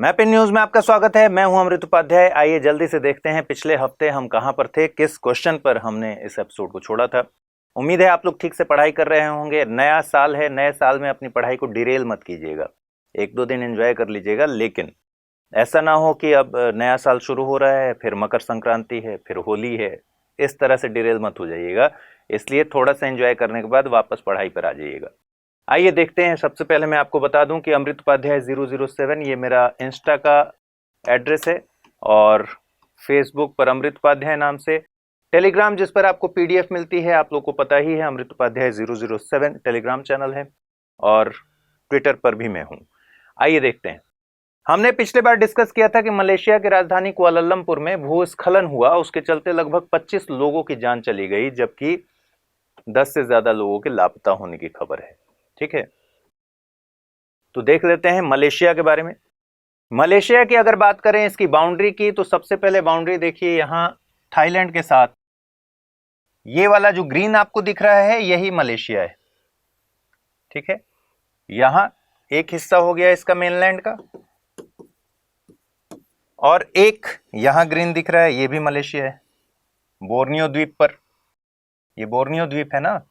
Map in news में आपका स्वागत है। मैं हूं अमृत उपाध्याय। आइए जल्दी से देखते हैं पिछले हफ्ते हम कहां पर थे, किस क्वेश्चन पर हमने इस एपिसोड को छोड़ा था। उम्मीद है आप लोग ठीक से पढ़ाई कर रहे होंगे। नया साल है, नए साल में अपनी पढ़ाई को डिरेल मत कीजिएगा। एक दो दिन एंजॉय कर लीजिएगा, लेकिन ऐसा ना हो कि अब नया साल शुरू हो रहा है, फिर मकर संक्रांति है, फिर होली है, इस तरह से डिरेल मत हो जाइएगा। इसलिए थोड़ा सा एंजॉय करने के बाद वापस पढ़ाई पर आ जाइएगा। आइए देखते हैं। सबसे पहले मैं आपको बता दूं कि अमृत उपाध्याय 007 ये मेरा इंस्टा का एड्रेस है, और फेसबुक पर अमृत उपाध्याय नाम से, टेलीग्राम जिस पर आपको पीडीएफ मिलती है, आप लोग को पता ही है, अमृत उपाध्याय 007 टेलीग्राम चैनल है, और ट्विटर पर भी मैं हूं। आइए देखते हैं। हमने पिछले बार डिस्कस किया था कि मलेशिया की राजधानी कुआलालंपुर में भूस्खलन हुआ, उसके चलते लगभग 25 लोगों की जान चली गई, जबकि 10 से ज्यादा लोगों के लापता होने की खबर है। ठीक है, तो देख लेते हैं मलेशिया के बारे में। मलेशिया की अगर बात करें, इसकी बाउंड्री की, तो सबसे पहले बाउंड्री देखिए यहां थाईलैंड के साथ। ये वाला जो ग्रीन आपको दिख रहा है यही मलेशिया है। ठीक है, यहां एक हिस्सा हो गया इसका मेनलैंड का, और एक यहां ग्रीन दिख रहा है, ये भी मलेशिया है, बोर्नियो द्वीप पर। ये बोर्नियो द्वीप है ना।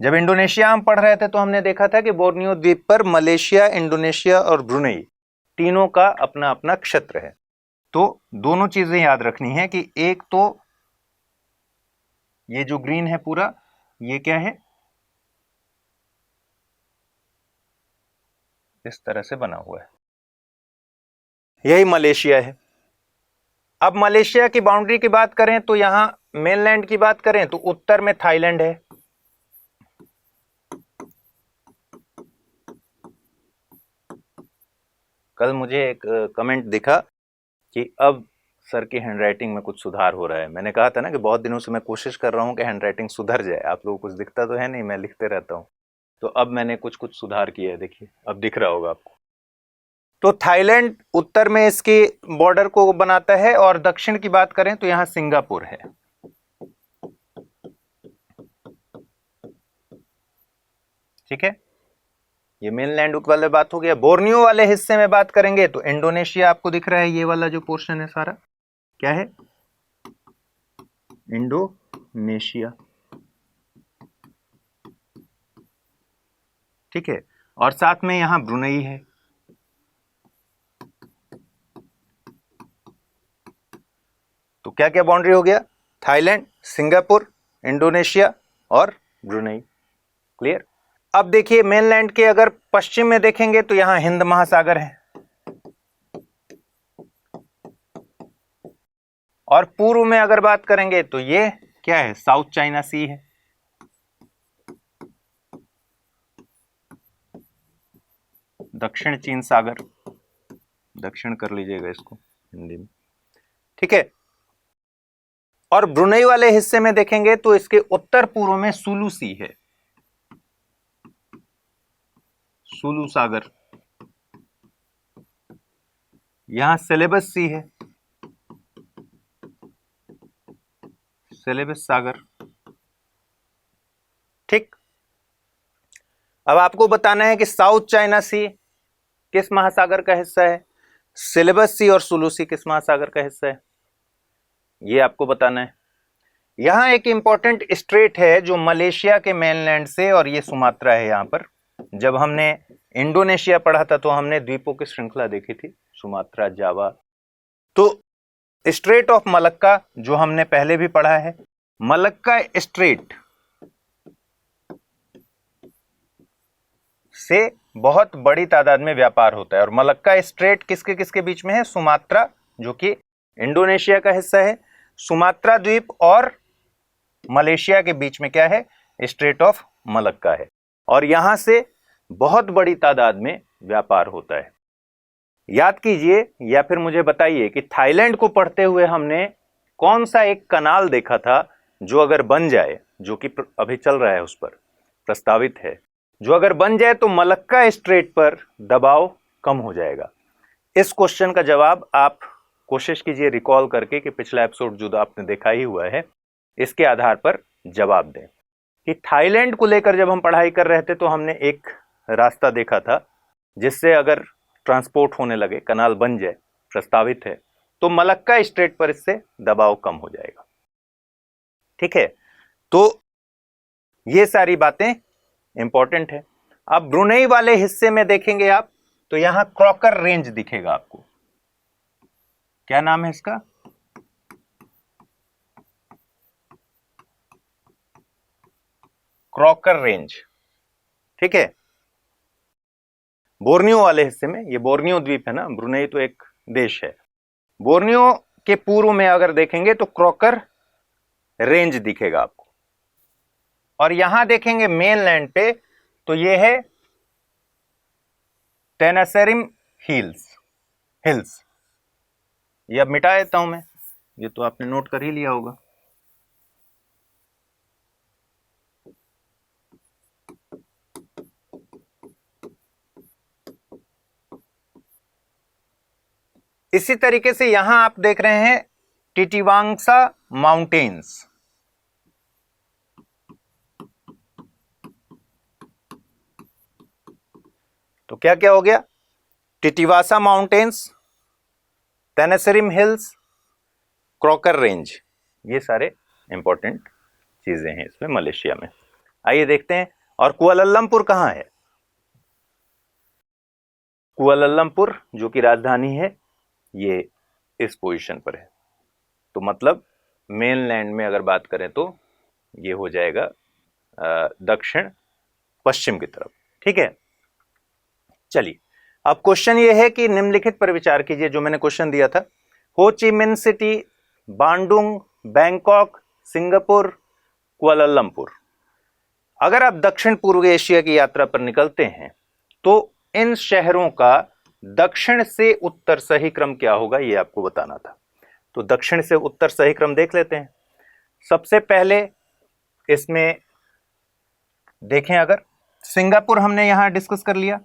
जब इंडोनेशिया हम पढ़ रहे थे तो हमने देखा था कि बोर्नियो द्वीप पर मलेशिया, इंडोनेशिया और ब्रुनेई तीनों का अपना अपना क्षेत्र है। तो दोनों चीजें याद रखनी है कि एक तो ये जो ग्रीन है पूरा, ये क्या है, इस तरह से बना हुआ है, यही मलेशिया है। अब मलेशिया की बाउंड्री की बात करें तो यहां मेनलैंड की बात करें तो उत्तर में थाईलैंड है, कल मुझे एक कमेंट दिखा कि अब सर की हैंडराइटिंग में कुछ सुधार हो रहा है। मैंने कहा था ना कि बहुत दिनों से मैं कोशिश कर रहा हूं कि हैंडराइटिंग सुधर जाए। आप लोगों को कुछ दिखता तो है नहीं, मैं लिखते रहता हूं, तो अब मैंने कुछ कुछ सुधार किया है। देखिए अब दिख रहा होगा आपको। तो थाईलैंड उत्तर में इसके बॉर्डर को बनाता है, और दक्षिण की बात करें तो यहां सिंगापुर है। ठीक है, ये मेनलैंड वाले बात हो गया। बोर्नियो वाले हिस्से में बात करेंगे तो इंडोनेशिया आपको दिख रहा है, ये वाला जो पोर्शन है सारा क्या है, इंडोनेशिया। ठीक है, और साथ में यहां ब्रुनेई है। तो क्या क्या बाउंड्री हो गया, थाईलैंड, सिंगापुर, इंडोनेशिया और ब्रुनेई। क्लियर। अब देखिए मेनलैंड के अगर पश्चिम में देखेंगे तो यहां हिंद महासागर है, और पूर्व में अगर बात करेंगे तो ये क्या है, साउथ चाइना सी है। दक्षिण चीन सागर, दक्षिण कर लीजिएगा इसको हिंदी में। ठीक है, और ब्रुनेई वाले हिस्से में देखेंगे तो इसके उत्तर पूर्व में सुलू सी है, सुलू सागर। यहां सेलेबस सी है, सेलेबस सागर। ठीक, अब आपको बताना है कि साउथ चाइना सी किस महासागर का हिस्सा है, सेलेबस सी और सुलू सी किस महासागर का हिस्सा है, ये आपको बताना है। यहां एक इंपॉर्टेंट स्ट्रेट है जो मलेशिया के मेनलैंड से, और ये सुमात्रा है। यहां पर जब हमने इंडोनेशिया पढ़ा था तो हमने द्वीपों की श्रृंखला देखी थी, सुमात्रा, जावा। तो स्ट्रेट ऑफ मलक्का जो हमने पहले भी पढ़ा है, मलक्का स्ट्रेट से बहुत बड़ी तादाद में व्यापार होता है। और मलक्का स्ट्रेट किसके किसके बीच में है, सुमात्रा जो कि इंडोनेशिया का हिस्सा है, सुमात्रा द्वीप और मलेशिया के बीच में क्या है, स्ट्रेट ऑफ मलक्का है, और यहां से बहुत बड़ी तादाद में व्यापार होता है। याद कीजिए या फिर मुझे बताइए कि थाईलैंड को पढ़ते हुए हमने कौन सा एक कनाल देखा था जो अगर बन जाए, जो कि अभी चल रहा है, उस पर प्रस्तावित है, जो अगर बन जाए तो मलक्का स्ट्रेट पर दबाव कम हो जाएगा। इस क्वेश्चन का जवाब आप कोशिश कीजिए रिकॉल करके कि पिछला एपिसोड जो आपने देखा ही हुआ है, इसके आधार पर जवाब दें। कि थाईलैंड को लेकर जब हम पढ़ाई कर रहे थे तो हमने एक रास्ता देखा था जिससे अगर ट्रांसपोर्ट होने लगे, कनाल बन जाए, प्रस्तावित है, तो मलक्का स्ट्रेट पर इससे दबाव कम हो जाएगा। ठीक है, तो ये सारी बातें इंपॉर्टेंट है। अब ब्रुनेई वाले हिस्से में देखेंगे आप तो यहां क्रॉकर रेंज दिखेगा आपको। क्या नाम है इसका? Crocker range. ठीक है, बोर्नियो वाले हिस्से में, ये बोर्नियो द्वीप है ना, ब्रुनेई तो एक देश है, बोर्नियो के पूर्व में अगर देखेंगे तो क्रॉकर रेंज दिखेगा आपको। और यहां देखेंगे मेनलैंड पे तो ये है टेनासेरिम हिल्स। ये अब मिटा देता हूं मैं, ये तो आपने नोट कर ही लिया होगा। इसी तरीके से यहां आप देख रहे हैं टिटिवांगसा माउंटेन्स। तो क्या क्या हो गया? टिटिवासा माउंटेन्स, टेनेसेरिम हिल्स, क्रॉकर रेंज, ये सारे इंपॉर्टेंट चीजें हैं इसमें मलेशिया में। आइए देखते हैं। और कुआलालंपुर कहां है? कुआलालंपुर जो कि राजधानी है, ये इस पोजीशन पर है। तो मतलब मेनलैंड में अगर बात करें तो ये हो जाएगा दक्षिण पश्चिम की तरफ। ठीक है, चलिए अब क्वेश्चन ये है कि निम्नलिखित पर विचार कीजिए, जो मैंने क्वेश्चन दिया था। हो ची Minh City, Bandung, Bangkok, Singapore, Kuala Lumpur. अगर आप दक्षिण पूर्व एशिया की यात्रा पर निकलते हैं तो इन शहरों का दक्षिण से उत्तर सही क्रम क्या होगा, ये आपको बताना था। तो दक्षिण से उत्तर सही क्रम देख लेते हैं। सबसे पहले इसमें देखें, अगर सिंगापुर हमने यहां डिस्कस कर लिया,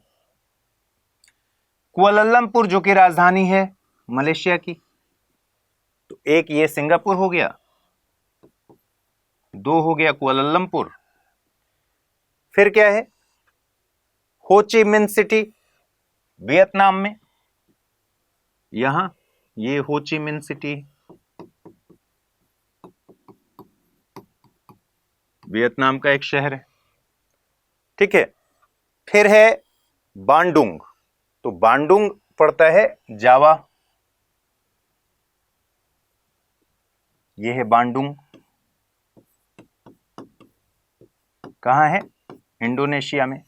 कुआलालंपुर जो कि राजधानी है मलेशिया की, तो एक ये सिंगापुर हो गया, दो हो गया कुआलालंपुर। फिर क्या है? हो ची मिन सिटी वियतनाम में, यहां ये हो ची मिन सिटी वियतनाम का एक शहर है। ठीक है, फिर है बांडुंग, तो बांडुंग पड़ता है जावा, ये है बांडुंग, कहां है? इंडोनेशिया में,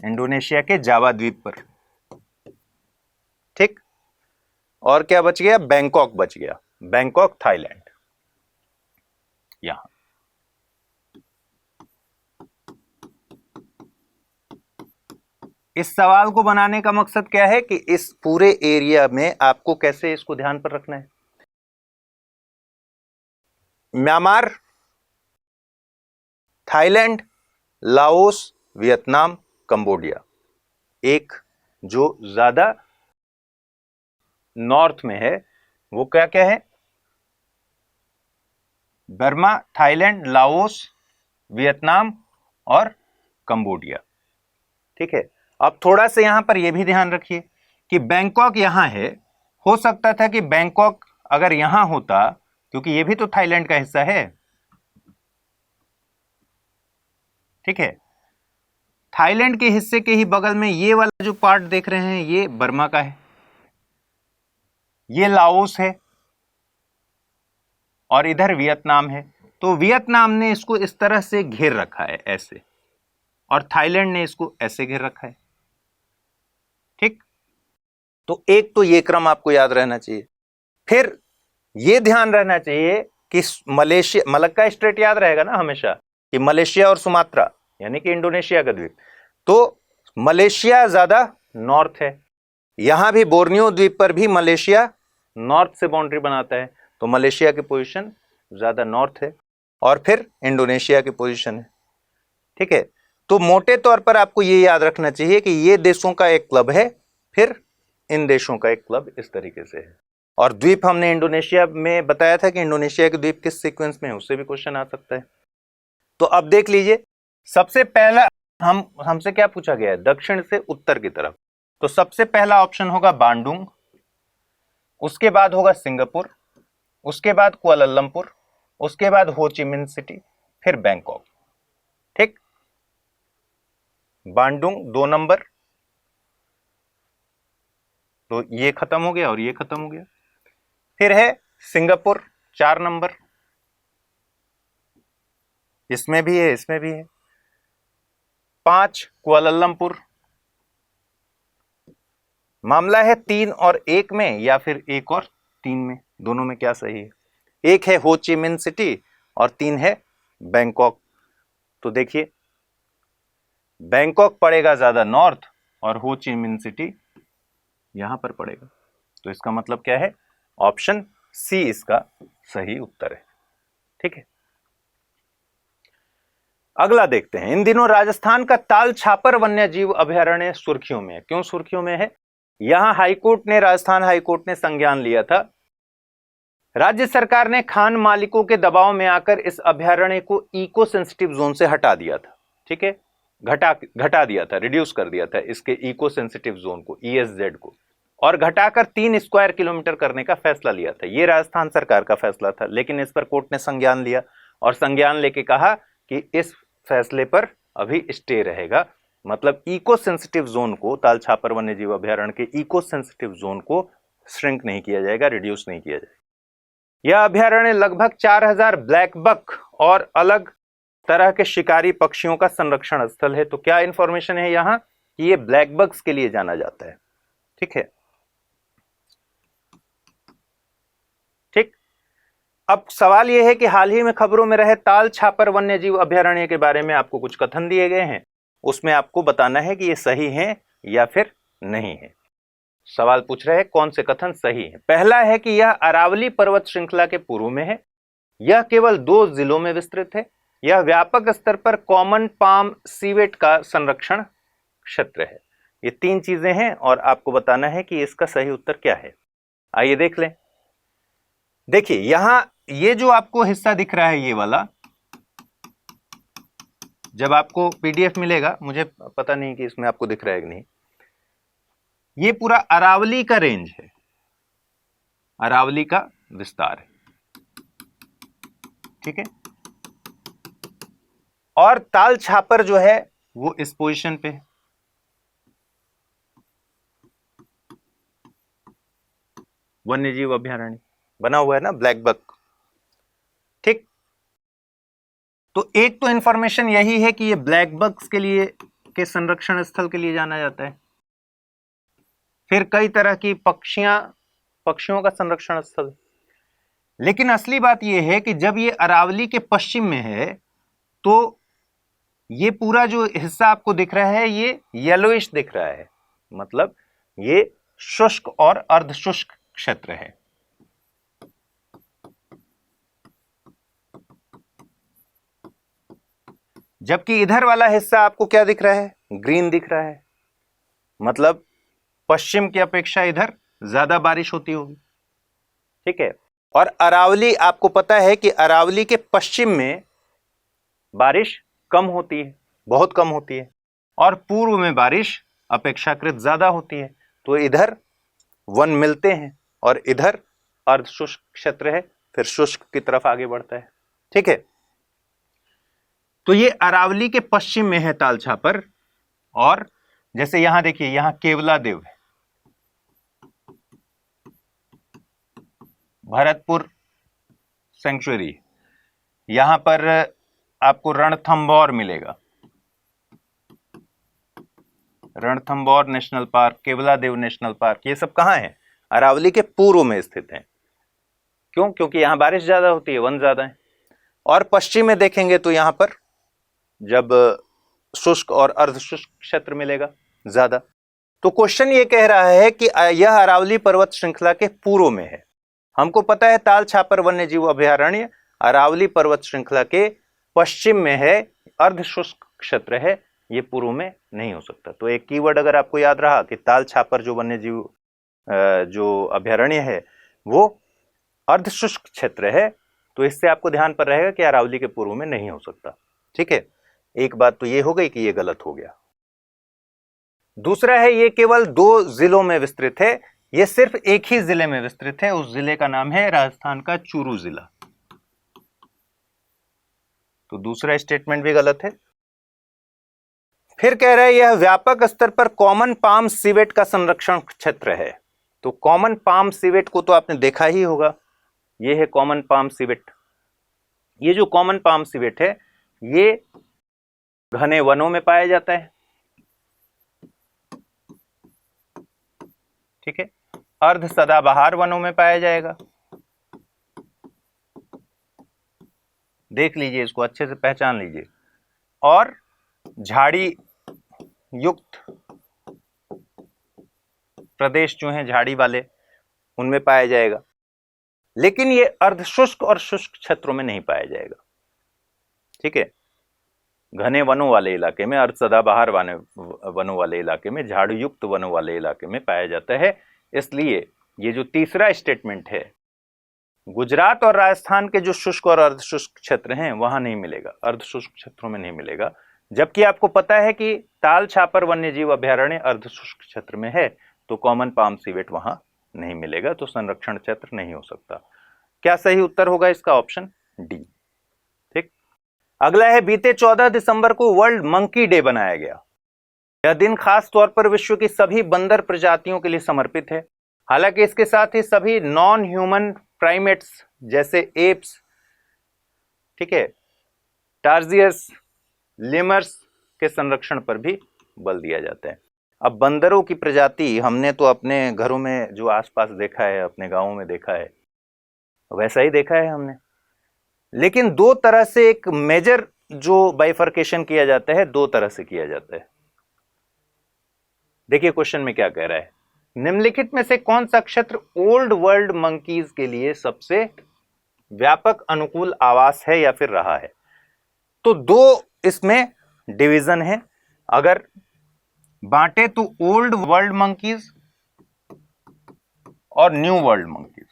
इंडोनेशिया के जावा द्वीप पर। ठीक, और क्या बच गया? बैंकॉक बच गया, बैंकॉक थाईलैंड, यहां। इस सवाल को बनाने का मकसद क्या है कि इस पूरे एरिया में आपको कैसे इसको ध्यान पर रखना है। Myanmar, Thailand, Laos, Vietnam, Cambodia. एक जो ज्यादा नॉर्थ में है वो क्या क्या है? बर्मा, थाईलैंड, लाओस, वियतनाम और कंबोडिया। ठीक है, अब थोड़ा सा यहां पर यह भी ध्यान रखिए कि बैंकॉक यहां है। हो सकता था कि बैंकॉक अगर यहां होता, क्योंकि यह भी तो थाईलैंड का हिस्सा है। ठीक है, थाईलैंड के हिस्से के ही बगल में ये वाला जो पार्ट देख रहे हैं ये बर्मा का है, ये लाओस है और इधर वियतनाम है। तो वियतनाम ने इसको इस तरह से घेर रखा है ऐसे, और थाईलैंड ने इसको ऐसे घेर रखा है। ठीक, तो एक तो ये क्रम आपको याद रहना चाहिए। फिर ये ध्यान रहना चाहिए कि मलेशिया, मलक्का स्ट्रेट याद रहेगा ना हमेशा कि मलेशिया और सुमात्रा यानी कि इंडोनेशिया का द्वीप, तो मलेशिया ज्यादा नॉर्थ है। यहां भी बोर्नियो द्वीप पर भी मलेशिया नॉर्थ से बाउंड्री बनाता है, तो मलेशिया की पोजीशन ज्यादा नॉर्थ है और फिर इंडोनेशिया की पोजीशन है। ठीक है, तो मोटे तौर पर आपको ये याद रखना चाहिए कि ये देशों का एक क्लब है, फिर इन देशों का एक क्लब इस तरीके से है। और द्वीप हमने इंडोनेशिया में बताया था कि इंडोनेशिया के द्वीप किस सीक्वेंस में है, उससे भी क्वेश्चन आ सकता है। तो अब देख लीजिए, सबसे पहला हमसे क्या पूछा गया है, दक्षिण से उत्तर की तरफ। तो सबसे पहला ऑप्शन होगा बांडुंग, उसके बाद होगा सिंगापुर, उसके बाद कुआलालंपुर, उसके बाद हो ची मिन्ह सिटी, फिर बैंकॉक। ठीक, बांडुंग 2 नंबर, तो ये खत्म हो गया और ये खत्म हो गया। फिर है सिंगापुर 4 नंबर, इसमें भी है, इसमें भी है। 5 कुआलालंपुर। मामला है 3 और 1 में या फिर 1 और 3 में, दोनों में क्या सही है? 1 है हो ची मिन्ह सिटी और 3 है बैंकॉक। तो देखिए बैंकॉक पड़ेगा ज्यादा नॉर्थ और हो ची मिन्ह सिटी यहां पर पड़ेगा। तो इसका मतलब क्या है? ऑप्शन सी इसका सही उत्तर है। ठीक है, अगला देखते हैं। इन दिनों राजस्थान का ताल छापर वन्य जीव अभयारण्य सुर्खियों में है। क्यों सुर्खियों में है? यहां राजस्थान हाईकोर्ट ने संज्ञान लिया था। राज्य सरकार ने खान मालिकों के दबाव में आकर इस अभयारण्य को इको सेंसिटिव जोन से हटा दिया था। ठीक है, घटा दिया था, रिड्यूस कर दिया था इसके इको सेंसिटिव जोन को, ESZ को, और घटाकर 3 स्क्वायर किलोमीटर करने का फैसला लिया था। यह राजस्थान सरकार का फैसला था, लेकिन इस पर कोर्ट ने संज्ञान लिया और संज्ञान लेके कहा कि इस फैसले पर अभी स्टे रहेगा। मतलब इको सेंसिटिव जोन को, ताल छापर वन्य जीव अभयारण्य के इको सेंसिटिव जोन को श्रिंक नहीं किया जाएगा, रिड्यूस नहीं किया जाएगा। यह अभयारण्य लगभग 4000 ब्लैक बक और अलग तरह के शिकारी पक्षियों का संरक्षण स्थल है। तो क्या इंफॉर्मेशन है यहां कि यह ब्लैक बक्स के लिए जाना जाता है। ठीक है, ठीक। अब सवाल यह है कि हाल ही में खबरों में रहे ताल छापर वन्य जीव अभयारण्य के बारे में आपको कुछ कथन दिए गए हैं, उसमें आपको बताना है कि ये सही है या फिर नहीं है। सवाल पूछ रहे हैं कौन से कथन सही है। पहला है कि यह अरावली पर्वत श्रृंखला के पूर्व में है, यह केवल 2 जिलों में विस्तृत है, यह व्यापक स्तर पर कॉमन पाम सीवेट का संरक्षण क्षेत्र है। ये 3 चीजें हैं और आपको बताना है कि इसका सही उत्तर क्या है। आइए देख लें। देखिए यहां ये जो आपको हिस्सा दिख रहा है, ये वाला, जब आपको PDF मिलेगा, मुझे पता नहीं कि इसमें आपको दिख रहा है कि नहीं, ये पूरा अरावली का रेंज है, अरावली का विस्तार है। ठीक है, और ताल छापर जो है वो इस पोजीशन पे है। वन्यजीव अभयारण्य बना हुआ है ना, ब्लैक बक। ठीक, तो एक तो इंफॉर्मेशन यही है कि ये ब्लैक बक्स के लिए, के संरक्षण स्थल के लिए जाना जाता है। फिर कई तरह की पक्षियों का संरक्षण स्थल। लेकिन असली बात यह है कि जब ये अरावली के पश्चिम में है तो ये पूरा जो हिस्सा आपको दिख रहा है ये येलोइश दिख रहा है, मतलब ये शुष्क और अर्धशुष्क क्षेत्र है। जबकि इधर वाला हिस्सा आपको क्या दिख रहा है? ग्रीन दिख रहा है, मतलब पश्चिम की अपेक्षा इधर ज्यादा बारिश होती होगी। ठीक है, और अरावली, आपको पता है कि अरावली के पश्चिम में बारिश कम होती है, बहुत कम होती है, और पूर्व में बारिश अपेक्षाकृत ज्यादा होती है। तो इधर वन मिलते हैं और इधर अर्धशुष्क क्षेत्र है, फिर शुष्क की तरफ आगे बढ़ता है। ठीक है, तो ये अरावली के पश्चिम में है ताल छापर। और जैसे यहां देखिए, यहां केवलादेव है, भरतपुर सेंचुरी, यहां पर आपको रणथंभौर मिलेगा, Ranthambore national park, Keoladeo national park, ये सब कहां है? अरावली के पूर्व में स्थित हैं। क्यों? क्योंकि यहां बारिश ज्यादा होती है, वन ज्यादा है। और पश्चिम में देखेंगे तो यहां पर जब शुष्क और अर्धशुष्क क्षेत्र मिलेगा ज्यादा। तो क्वेश्चन ये कह रहा है कि यह अरावली पर्वत श्रृंखला के पूर्व में है। हमको पता है ताल छापर वन्य जीव अभयारण्य अरावली पर्वत श्रृंखला के पश्चिम में है, अर्धशुष्क क्षेत्र है, ये पूर्व में नहीं हो सकता। तो एक कीवर्ड अगर आपको याद रहा कि ताल छापर जो वन्य जीव जो अभयारण्य है वो अर्धशुष्क क्षेत्र है, तो इससे आपको ध्यान पर रहेगा कि अरावली के पूर्व में नहीं हो सकता। ठीक है, एक बात तो ये हो गई कि ये गलत हो गया। दूसरा है ये केवल 2 जिलों में विस्तृत है, ये सिर्फ एक ही जिले में विस्तृत है, उस जिले का नाम है राजस्थान का चूरू जिला। तो दूसरा स्टेटमेंट भी गलत है। फिर कह रहा है यह व्यापक स्तर पर कॉमन पाम सिवेट का संरक्षण क्षेत्र है। तो कॉमन पाम सिवेट को तो आपने देखा ही होगा, यह है कॉमन पाम सिवेट। ये जो कॉमन पाम सिवेट है ये घने वनों में पाया जाता है, ठीक है, अर्ध सदाबहार वनों में पाया जाएगा। देख लीजिए, इसको अच्छे से पहचान लीजिए। और झाड़ी युक्त प्रदेश जो हैं झाड़ी वाले, उनमें पाया जाएगा। लेकिन ये अर्ध शुष्क और शुष्क क्षेत्रों में नहीं पाया जाएगा, ठीक है। घने वनों वाले इलाके में, अर्ध सदाबहार वनों वाले इलाके में, झाड़ी युक्त वनों वाले इलाके में पाया जाता है। इसलिए ये जो तीसरा स्टेटमेंट है, गुजरात और राजस्थान के जो शुष्क और अर्ध शुष्क क्षेत्र हैं वहां नहीं मिलेगा, अर्ध शुष्क क्षेत्रों में नहीं मिलेगा। जबकि आपको पता है कि ताल छापर वन्यजीव अभयारण्य अर्ध शुष्क क्षेत्र में है, तो कॉमन पाम सिवेट वहां नहीं मिलेगा, तो संरक्षण क्षेत्र नहीं हो सकता। क्या सही उत्तर होगा इसका? Option D. ठीक। अगला है, बीते 14 दिसंबर को वर्ल्ड मंकी डे बनाया गया। यह दिन खास तौर पर विश्व की सभी बंदर प्रजातियों के लिए समर्पित है। हालांकि इसके साथ ही सभी नॉन ह्यूमन प्राइमेट्स जैसे एप्स, ठीक है, टार्जियस, लेमर्स के संरक्षण पर भी बल दिया जाता है। अब बंदरों की प्रजाति हमने तो अपने घरों में जो आसपास देखा है, अपने गांवों में देखा है, वैसा ही देखा है हमने। लेकिन 2 तरह से एक मेजर जो बाइफर्केशन किया जाता है, 2 तरह से किया जाता है। देखिए क्वेश्चन में क्या कह रहा है, निम्नलिखित में से कौन सा क्षेत्र ओल्ड वर्ल्ड मंकीज के लिए सबसे व्यापक अनुकूल आवास है या फिर रहा है? तो 2 इसमें डिवीजन है। अगर बांटे तो ओल्ड वर्ल्ड मंकीज और न्यू वर्ल्ड मंकीज,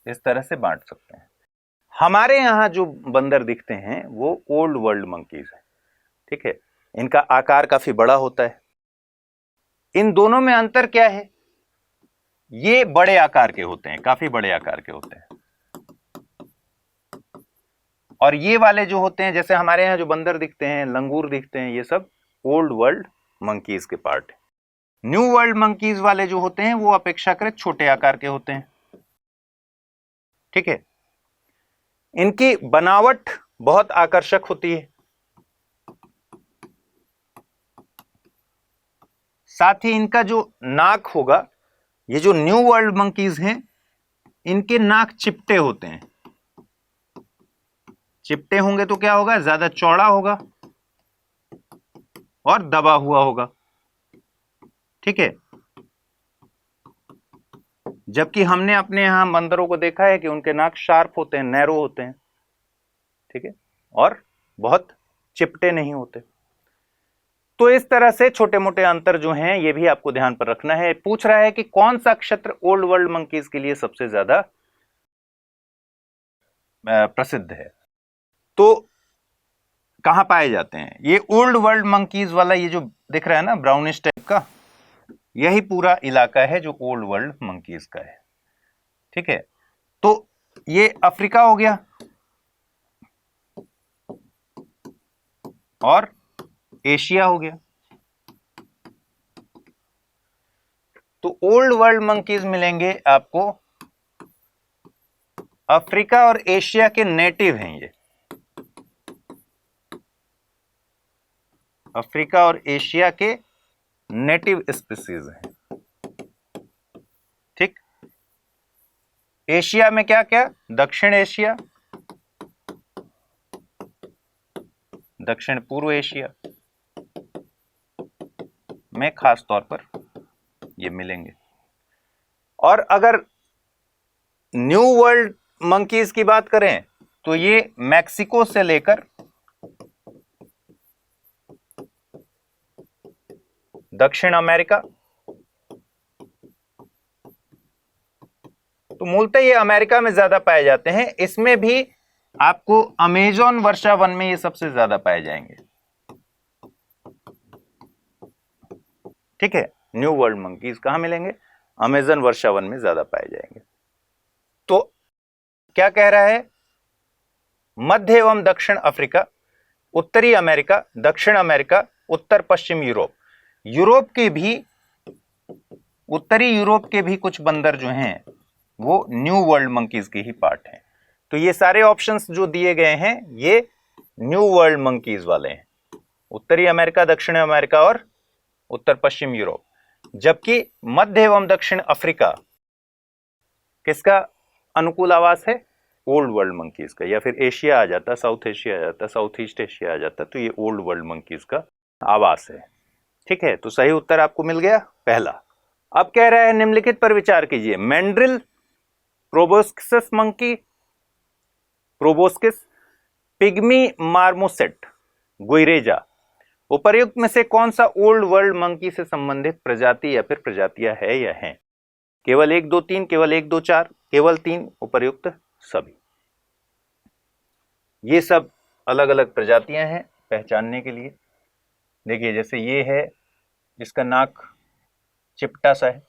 इस तरह से बांट सकते हैं। हमारे यहां जो बंदर दिखते हैं वो ओल्ड वर्ल्ड मंकीज है, ठीक है। इनका आकार काफी बड़ा होता है। इन दोनों में अंतर क्या है? ये बड़े आकार के होते हैं, काफी बड़े आकार के होते हैं, और ये वाले जो होते हैं, जैसे हमारे यहां जो बंदर दिखते हैं, लंगूर दिखते हैं, ये सब ओल्ड वर्ल्ड मंकीज के पार्ट है। न्यू वर्ल्ड मंकीज वाले जो होते हैं वो अपेक्षाकृत छोटे आकार के होते हैं, ठीक है। इनकी बनावट बहुत आकर्षक होती है, साथ ही इनका जो नाक होगा, ये जो न्यू वर्ल्ड मंकीज हैं, इनके नाक चिपटे होते हैं। चिपटे होंगे तो क्या होगा? ज्यादा चौड़ा होगा और दबा हुआ होगा, ठीक है। जबकि हमने अपने यहां बंदरों को देखा है कि उनके नाक शार्प होते हैं, नैरो होते हैं, ठीक है, और बहुत चिपटे नहीं होते। तो इस तरह से छोटे मोटे अंतर जो हैं ये भी आपको ध्यान पर रखना है। पूछ रहा है कि कौन सा क्षेत्र ओल्ड वर्ल्ड मंकीज के लिए सबसे ज्यादा प्रसिद्ध है, तो कहां पाए जाते हैं? ये ओल्ड वर्ल्ड मंकीज वाला ये जो दिख रहा है ना ब्राउनिश टाइप का, यही पूरा इलाका है जो ओल्ड वर्ल्ड मंकीज का है, ठीक है। तो ये अफ्रीका हो गया और एशिया हो गया। तो ओल्ड वर्ल्ड मंकीज मिलेंगे आपको, अफ्रीका और एशिया के नेटिव हैं ये, अफ्रीका और एशिया के नेटिव स्पीसीज हैं, ठीक। एशिया में क्या क्या? दक्षिण एशिया, दक्षिण पूर्व एशिया में खास तौर पर ये मिलेंगे। और अगर न्यू वर्ल्ड मंकीज की बात करें तो ये मैक्सिको से लेकर दक्षिण अमेरिका, तो मूलतः ये अमेरिका में ज्यादा पाए जाते हैं। इसमें भी आपको अमेजोन वर्षा वन में ये सबसे ज्यादा पाए जाएंगे। ठीक है, न्यू वर्ल्ड मंकीज कहां मिलेंगे? अमेजन वर्षा वन में ज्यादा पाए जाएंगे। तो क्या कह रहा है? मध्य एवं दक्षिण अफ्रीका, उत्तरी अमेरिका, दक्षिण अमेरिका, उत्तर पश्चिम यूरोप। यूरोप के भी, उत्तरी यूरोप के भी कुछ बंदर जो हैं वो न्यू वर्ल्ड मंकीज के ही पार्ट हैं। तो ये सारे ऑप्शंस जो दिए गए हैं ये न्यू वर्ल्ड मंकीज वाले हैं, उत्तरी अमेरिका, दक्षिण अमेरिका और उत्तर पश्चिम यूरोप। जबकि मध्य एवं दक्षिण अफ्रीका किसका अनुकूल आवास है? ओल्ड वर्ल्ड मंकीज का। या फिर एशिया आ जाता, साउथ एशिया आ जाता, साउथ ईस्ट एशिया आ जाता, तो ये ओल्ड वर्ल्ड मंकीज का आवास है। ठीक है, तो सही उत्तर आपको मिल गया पहला। अब कह रहा है निम्नलिखित पर विचार कीजिए। Mandrill, proboscis monkey, proboscis, pygmy marmoset, guereza, उपर्युक्त में से कौन सा ओल्ड वर्ल्ड मंकी से संबंधित प्रजाति या फिर प्रजातियां है या हैं? केवल 1 2 3, केवल 1 2 4, केवल 3, उपर्युक्त सभी। ये सब अलग अलग प्रजातियां हैं पहचानने के लिए। देखिए जैसे ये है, इसका नाक चिपटा सा है,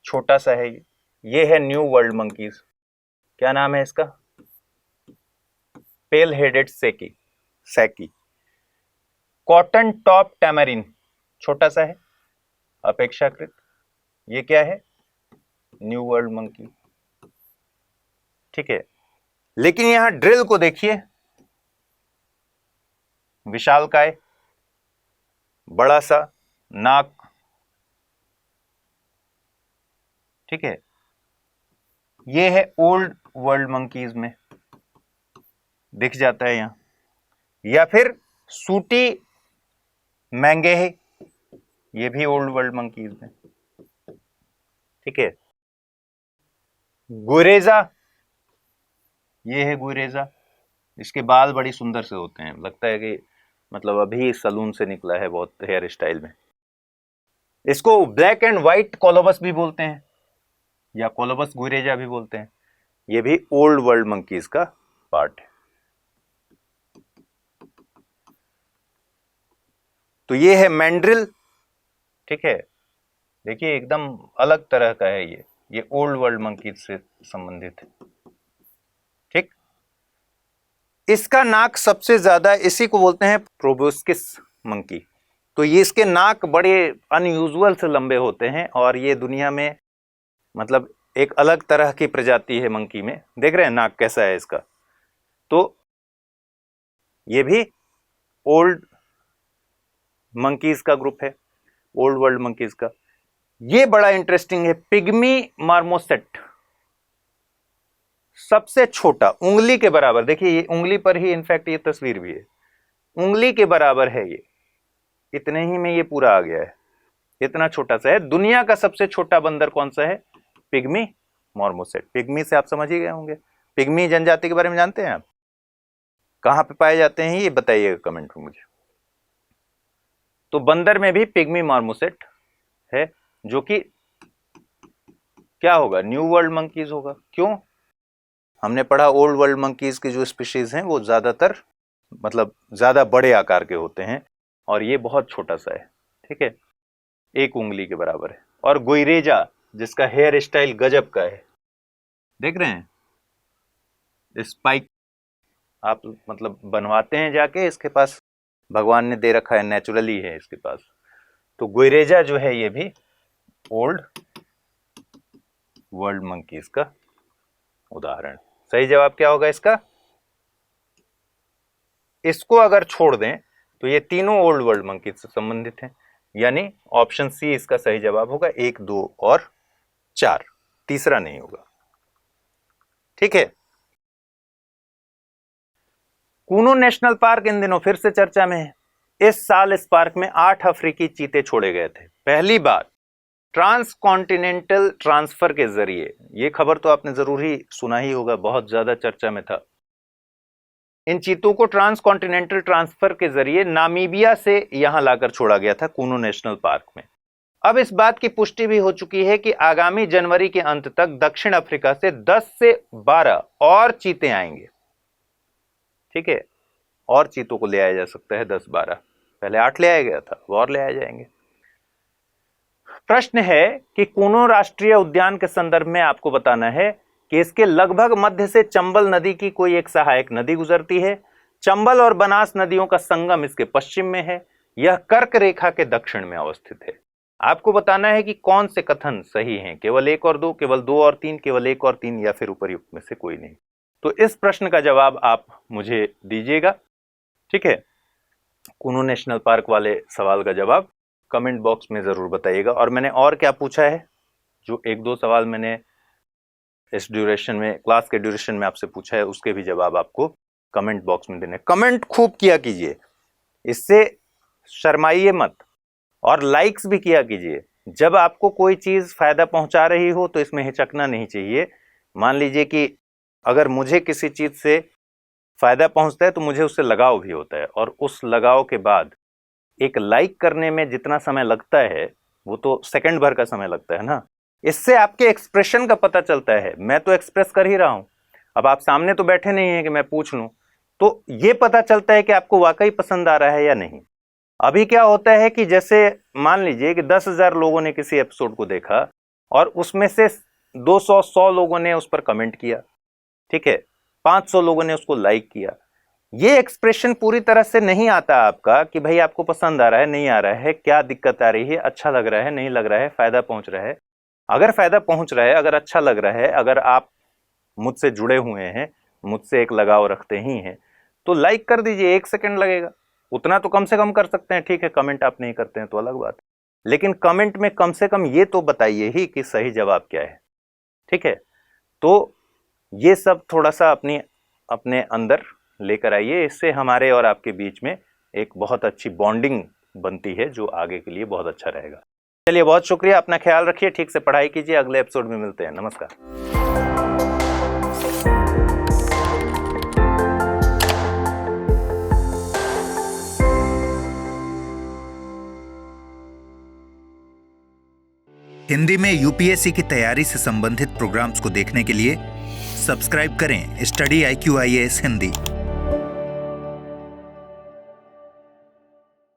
छोटा सा है। ये है न्यू वर्ल्ड मंकीज। क्या नाम है इसका? पेल हेडेड सैकी। कॉटन टॉप टैमरिन, छोटा सा है अपेक्षाकृत। ये क्या है? New world monkey. ठीक है, लेकिन यहां ड्रिल को देखिए, विशालकाय, बड़ा सा नाक। ठीक है, ये है ओल्ड वर्ल्ड मंकीज में दिख जाता है यहां। या फिर सूटी मैंगे है, ये भी ओल्ड वर्ल्ड मंकीज में। ठीक है, गुरेजा, ये है गुरेजा। इसके बाल बड़ी सुंदर से होते हैं, लगता है कि मतलब अभी सलून से निकला है, बहुत हेयर स्टाइल में। इसको ब्लैक एंड व्हाइट कोलोबस भी बोलते हैं या कोलोबस गुरेजा भी बोलते हैं। ये भी ओल्ड वर्ल्ड मंकीज का पार्ट है। तो ये है मैंड्रिल। ठीक है, देखिए एकदम अलग तरह का है ये ओल्ड वर्ल्ड मंकीज से संबंधित है। ठीक, इसका नाक सबसे ज्यादा, इसी को बोलते हैं प्रोबोस्किस मंकी। तो ये इसके नाक बड़े अनयूजुअल से लंबे होते हैं और ये दुनिया में मतलब एक अलग तरह की प्रजाति है मंकी में। देख रहे हैं नाक कैसा है इसका? तो ये भी ओल्ड मंकीज का ग्रुप है, ओल्ड वर्ल्ड मंकीज का। ये बड़ा इंटरेस्टिंग है, पिग्मी मार्मोसेट, सबसे छोटा, उंगली के बराबर। देखिए ये उंगली पर ही इनफैक्ट ये तस्वीर भी है, उंगली के बराबर है ये, इतने ही में ये पूरा आ गया है, इतना छोटा सा है। दुनिया का सबसे छोटा बंदर कौन सा है? Pygmy marmoset. पिग्मी से आप समझ ही गए होंगे। पिग्मी जनजाति के बारे में जानते हैं आप? कहां पे पाए जाते हैं ये बताइएगा कमेंट में मुझे। तो बंदर में भी पिग्मी मार्मोसेट है, जो कि क्या होगा? न्यू वर्ल्ड मंकीज होगा। क्यों? हमने पढ़ा ओल्ड वर्ल्ड मंकीज की जो स्पीशीज हैं वो ज्यादातर मतलब ज्यादा बड़े आकार के होते हैं और ये बहुत छोटा सा है। ठीक है, एक उंगली के बराबर है। और गुइरेजा जिसका हेयर स्टाइल गजब का है, देख रहे हैं, स्पाइक आप मतलब बनवाते हैं जाके, इसके पास भगवान ने दे रखा है, नेचुरली है इसके पास। तो गुइरेजा जो है ये भी ओल्ड वर्ल्ड मंकीज का उदाहरण। सही जवाब क्या होगा इसका? इसको अगर छोड़ दें तो ये तीनों ओल्ड वर्ल्ड मंकीज से संबंधित हैं, यानी ऑप्शन सी इसका सही जवाब होगा। 1 2 और 4, तीसरा नहीं होगा। ठीक है, कूनो नेशनल पार्क इन दिनों फिर से चर्चा में है। इस साल इस पार्क में 8 अफ्रीकी चीते छोड़े गए थे, पहली बार ट्रांस कॉन्टिनेंटल ट्रांसफर के जरिए। यह खबर तो आपने जरूर ही सुना ही होगा, बहुत ज्यादा चर्चा में था। इन चीतों को ट्रांस कॉन्टिनेंटल ट्रांसफर के जरिए नामीबिया से यहां लाकर छोड़ा गया था कूनो नेशनल पार्क में। अब इस बात की पुष्टि भी हो चुकी है कि आगामी जनवरी के अंत तक दक्षिण अफ्रीका से 10 से 12 और चीते आएंगे। ठीक है, और चीतों को ले आया जा सकता है 10-12, पहले 8 ले आया गया था, वो और ले आए जाएंगे। प्रश्न है कि कूनो राष्ट्रीय उद्यान के संदर्भ में आपको बताना है कि इसके लगभग मध्य से चंबल नदी की कोई एक सहायक नदी गुजरती है। चंबल और बनास नदियों का संगम इसके पश्चिम में है। यह कर्क रेखा के दक्षिण में अवस्थित है। आपको बताना है कि कौन से कथन सही हैं, केवल 1 और 2, केवल 2 और 3, केवल 1 और 3 या फिर उपर्युक्त में से कोई नहीं। तो इस प्रश्न का जवाब आप मुझे दीजिएगा, ठीक है। कूनो नेशनल पार्क वाले सवाल का जवाब कमेंट बॉक्स में जरूर बताइएगा। और मैंने और क्या पूछा है, जो 1-2 सवाल मैंने इस ड्यूरेशन में, क्लास के ड्यूरेशन में आपसे पूछा है, उसके भी जवाब आपको कमेंट बॉक्स में देने। कमेंट खूब किया कीजिए, इससे शर्माइए मत, और लाइक्स भी किया कीजिए। जब आपको कोई चीज फायदा पहुंचा रही हो तो इसमें हिचकना नहीं चाहिए। मान लीजिए कि अगर मुझे किसी चीज से फायदा पहुंचता है तो मुझे उससे लगाव भी होता है, और उस लगाव के बाद एक लाइक करने में जितना समय लगता है वो तो सेकंड भर का समय लगता है ना। इससे आपके एक्सप्रेशन का पता चलता है। मैं तो एक्सप्रेस कर ही रहा हूं, अब आप सामने तो बैठे नहीं हैं कि मैं पूछ लूं, तो ये पता चलता है कि आपको वाकई पसंद आ रहा है या नहीं। अभी क्या होता है कि जैसे मान लीजिए कि 10,000 लोगों ने किसी एपिसोड को देखा और उसमें से 200-100 लोगों ने उस पर कमेंट किया, ठीक है, 500 लोगों ने उसको लाइक किया। ये एक्सप्रेशन पूरी तरह से नहीं आता आपका कि भाई आपको पसंद आ रहा है, नहीं आ रहा है, क्या दिक्कत आ रही है, अच्छा लग रहा है, नहीं लग रहा है, फायदा पहुंच रहा है। अगर फायदा पहुंच रहा है, अगर अच्छा लग रहा है, अगर आप मुझसे जुड़े हुए हैं, मुझसे एक लगाव रखते ही हैं, तो लाइक कर दीजिए। 1 सेकंड लगेगा, उतना तो कम से कम कर सकते हैं, ठीक है। कमेंट आप नहीं करते हैं तो अलग बात, लेकिन कमेंट में कम से कम ये तो बताइए ही कि सही जवाब क्या है, ठीक है। तो ये सब थोड़ा सा अपने अंदर लेकर आइए, इससे हमारे और आपके बीच में एक बहुत अच्छी बॉन्डिंग बनती है, जो आगे के लिए बहुत अच्छा रहेगा। चलिए, बहुत शुक्रिया, अपना ख्याल रखिए, ठीक से पढ़ाई कीजिए। अगले एपिसोड में मिलते हैं, नमस्कार। हिंदी में यूपीएससी की तैयारी से संबंधित प्रोग्राम्स को देखने के लिए सब्सक्राइब करें स्टडी IQ IAS हिंदी।